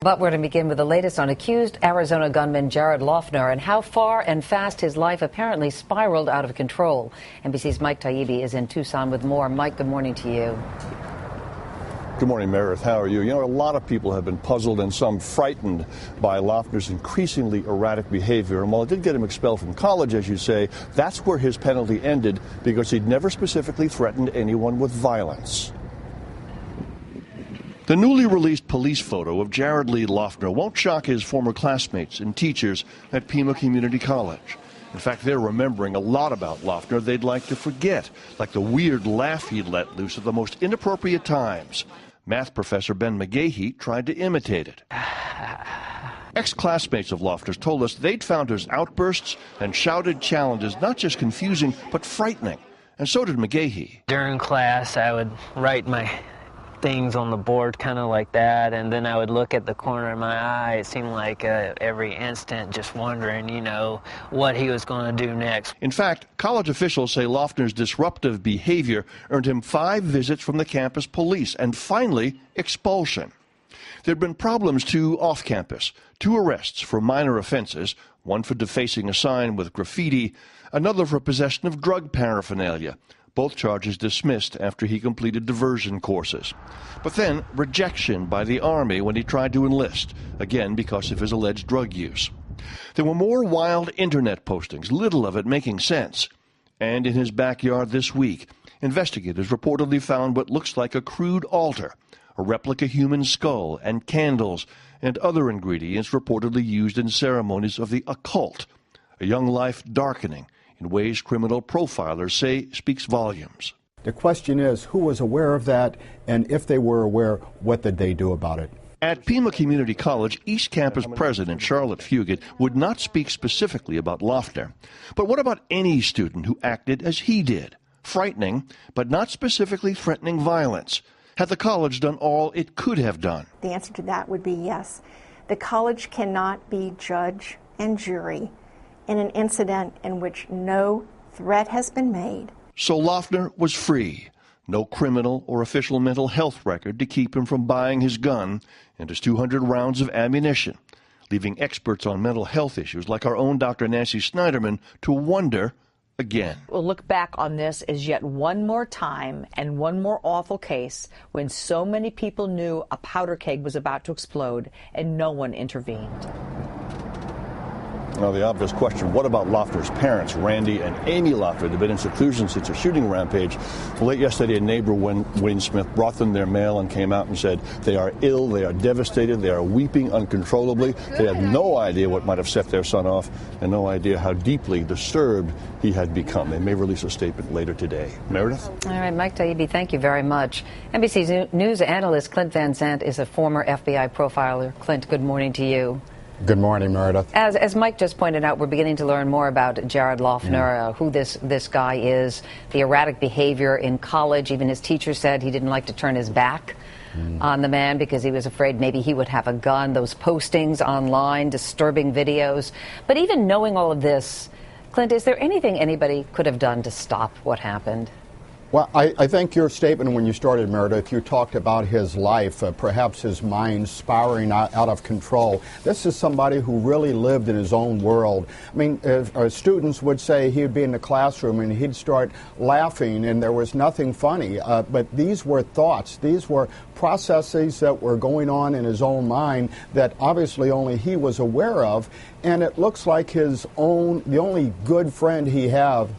But we're going to begin with the latest on accused Arizona gunman Jared Loughner and how far and fast his life apparently spiraled out of control. NBC's Mike Taibbi is in Tucson with more. Mike, good morning to you. Good morning, Meredith. How are you? You know, a lot of people have been puzzled and some frightened by Loughner's increasingly erratic behavior. And while it did get him expelled from college, as you say, that's where his penalty ended because he'd never specifically threatened anyone with violence. The newly released police photo of Jared Lee Loughner won't shock his former classmates and teachers at Pima Community College. In fact, they're remembering a lot about Loughner they'd like to forget, like the weird laugh he'd let loose at the most inappropriate times. Math professor Ben McGahey tried to imitate it. Ex-classmates of Loughner's told us they'd found his outbursts and shouted challenges not just confusing, but frightening. And so did McGahey. During class, I would write my things on the board kind of like that, and then I would look at the corner of my eye. It seemed like every instant just wondering, you know, what he was going to do next. In fact, college officials say Loughner's disruptive behavior earned him 5 visits from the campus police and finally expulsion. There'd been problems too off campus. 2 arrests for minor offenses, one for defacing a sign with graffiti, another for possession of drug paraphernalia. Both charges dismissed after he completed diversion courses. But then rejection by the Army when he tried to enlist, again because of his alleged drug use. There were more wild internet postings, little of it making sense. And in his backyard this week, investigators reportedly found what looks like a crude altar, a replica human skull, and candles, and other ingredients reportedly used in ceremonies of the occult. A young life darkening in ways criminal profilers say speaks volumes. The question is, who was aware of that, and if they were aware, what did they do about it? At Pima Community College, East Campus President Charlotte Fugit would not speak specifically about Loughner. But what about any student who acted as he did? Frightening, but not specifically threatening violence. Had the college done all it could have done? The answer to that would be yes. The college cannot be judge and jury in an incident in which no threat has been made. So Loughner was free. No criminal or official mental health record to keep him from buying his gun and his 200 rounds of ammunition, leaving experts on mental health issues like our own Dr. Nancy Snyderman to wonder again. We'll look back on this as yet one more time and one more awful case when so many people knew a powder keg was about to explode and no one intervened. Now, the obvious question, what about Loughner's parents, Randy and Amy Loughner? They've been in seclusion since a shooting rampage. Late yesterday, a neighbor, Wayne Smith, brought them their mail and came out and said they are ill, they are devastated, they are weeping uncontrollably. They had no idea what might have set their son off and no idea how deeply disturbed he had become. They may release a statement later today. Meredith? All right, Mike Taibbi, thank you very much. NBC's news analyst Clint Van Zandt is a former FBI profiler. Clint, good morning to you. Good morning, Meredith. As Mike just pointed out, we're beginning to learn more about Jared Loughner, who this guy is, the erratic behavior in college. Even his teacher said he didn't like to turn his back on the man because he was afraid maybe he would have a gun. Those postings online, disturbing videos. But even knowing all of this, Clint, is there anything anybody could have done to stop what happened? Well, I think your statement when you started, Meredith, you talked about his life, perhaps his mind spiraling out of control. This is somebody who really lived in his own world. I mean, students would say he would be in the classroom and he'd start laughing and there was nothing funny. But these were thoughts. These were processes that were going on in his own mind that obviously only he was aware of. And it looks like the only good friend he had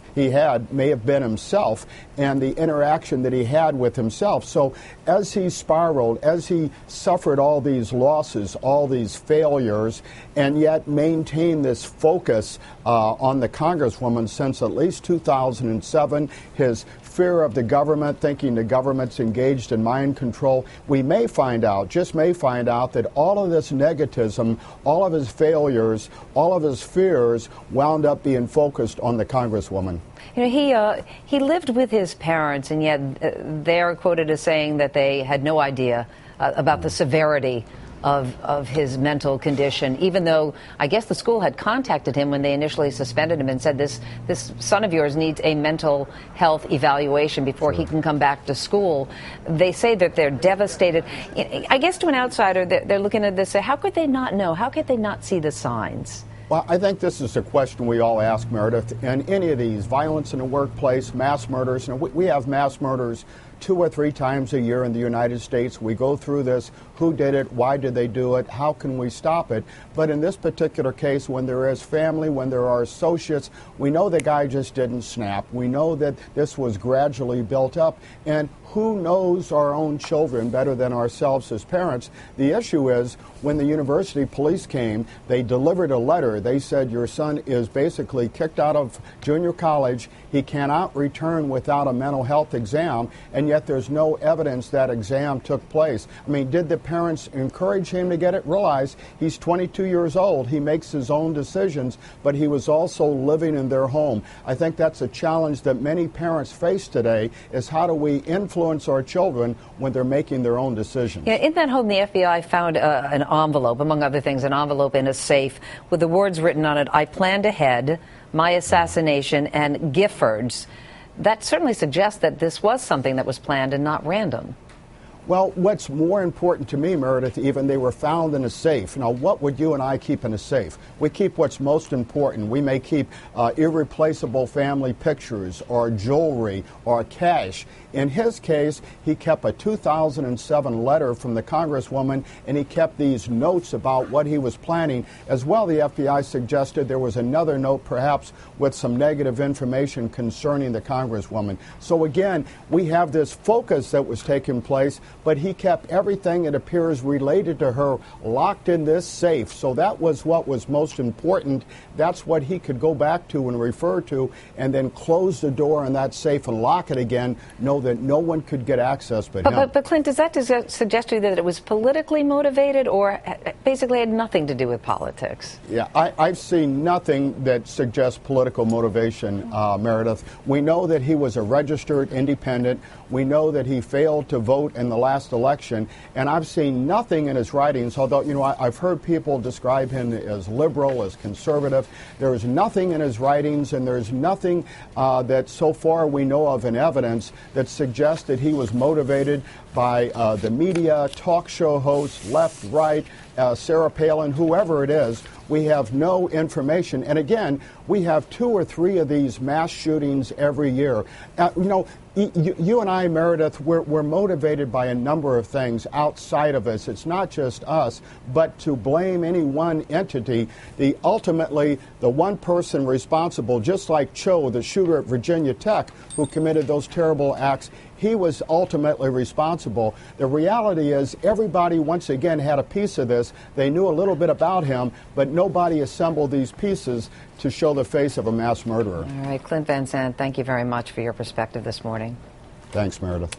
may have been himself and the interaction that he had with himself. So as he spiraled, as he suffered all these losses, all these failures, and yet maintained this focus on the Congresswoman since at least 2007, his fear of the government, thinking the government's engaged in mind control, we may find out, just may find out, that all of this negativism, all of his failures, all of his fears wound up being focused on the Congresswoman. You know, he lived with his parents, and yet they are quoted as saying that they had no idea about the severity of his mental condition, even though I guess the school had contacted him when they initially suspended him and said this son of yours needs a mental health evaluation before he can come back to school. They say that they're devastated. I guess to an outsider, they're looking at this, say, how could they not know? How could they not see the signs? Well, I think this is a question we all ask, Meredith. In any of these, violence in the workplace, mass murders, we have mass murders 2 or 3 times a year in the United States. We go through this. Who did it? Why did they do it? How can we stop it? But in this particular case, when there is family, when there are associates, we know the guy just didn't snap. We know that this was gradually built up. And who knows our own children better than ourselves as parents? The issue is, when the university police came, they delivered a letter. They said, your son is basically kicked out of junior college. He cannot return without a mental health exam, and yet there's no evidence that exam took place. I mean, did the parents encourage him to get it? Realize he's 22 years old. He makes his own decisions, but he was also living in their home. I think that's a challenge that many parents face today, is how do we influence our children when they're making their own decisions? Yeah, in that home, the FBI found an envelope, among other things, an envelope in a safe with the words written on it, "I planned ahead, my assassination, and Giffords." That certainly suggests that this was something that was planned and not random. Well, what's more important to me, Meredith, even they were found in a safe. Now, what would you and I keep in a safe? We keep what's most important. We may keep irreplaceable family pictures or jewelry or cash. In his case, he kept a 2007 letter from the Congresswoman, and he kept these notes about what he was planning. As well, the FBI suggested there was another note, perhaps with some negative information concerning the Congresswoman. So again, we have this focus that was taking place, but he kept everything, it appears, related to her locked in this safe. So that was what was most important. That's what he could go back to and refer to, and then close the door on that safe and lock it again, know that no one could get access but him. But Clint, does that suggest to you that it was politically motivated, or basically had nothing to do with politics? Yeah, I've seen nothing that suggests political motivation, Meredith. We know that he was a registered independent. We know that he failed to vote in the last election, and I've seen nothing in his writings, although, you know, I've heard people describe him as liberal, as conservative. There is nothing in his writings, and there's nothing that so far we know of in evidence that suggests that he was motivated by the media, talk show hosts, left, right, Sarah Palin, whoever it is. We have no information. And again, we have 2 or 3 of these mass shootings every year. You and I, Meredith, we're motivated by a number of things outside of us. It's not just us, but to blame any one entity. Ultimately, the one person responsible, just like Cho, the shooter at Virginia Tech, who committed those terrible acts, he was ultimately responsible. The reality is everybody, once again, had a piece of this. They knew a little bit about him, but nobody assembled these pieces to show the face of a mass murderer. All right, Clint Van Zandt, thank you very much for your perspective this morning. Thanks, Meredith.